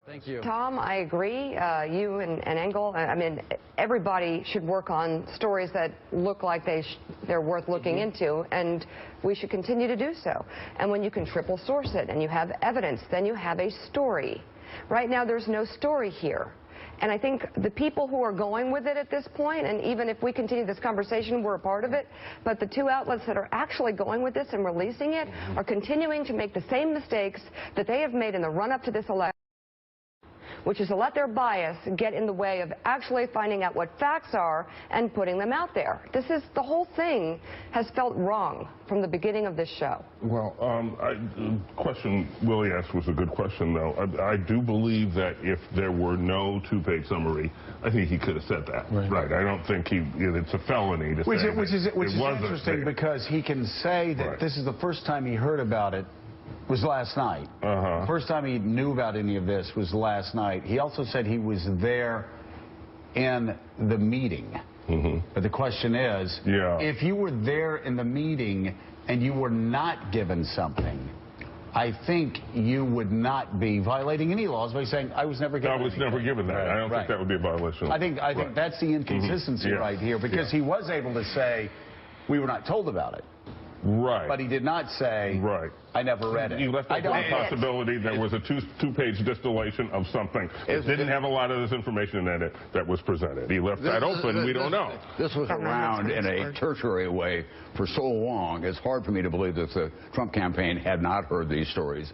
Thank you. Tom, I agree. You and Engel, I mean, everybody should work on stories that look like they're worth looking into, and we should continue to do so. And when you can triple source it and you have evidence, then you have a story. Right now, there's no story here. And I think the people who are going with it at this point, and even if we continue this conversation, we're a part of it, but the two outlets that are actually going with this and releasing it are continuing to make the same mistakes that they have made in the run-up to this election, which is to let their bias get in the way of actually finding out what facts are and putting them out there. The whole thing has felt wrong from the beginning of this show. Well, the question Willie asked was a good question, though. I do believe that if there were no two-page summary, I think he could have said that. Right. I don't think it's a felony to say Which is interesting there. Because he can say that this is the first time he heard about it was last night. First time he knew about any of this was last night. He also said he was there in the meeting. But the question is, if you were there in the meeting and you were not given something, I think you would not be violating any laws by saying, I was never given anything. Never given that. I don't think that would be a violation. I think that's the inconsistency right here, because he was able to say, we were not told about it. But he did not say, I never read it. He left open the possibility there was a two-page distillation of something. It didn't have a lot of this information in it that was presented. He left that open. We don't know. This was around in a tertiary way for so long, it's hard for me to believe that the Trump campaign had not heard these stories.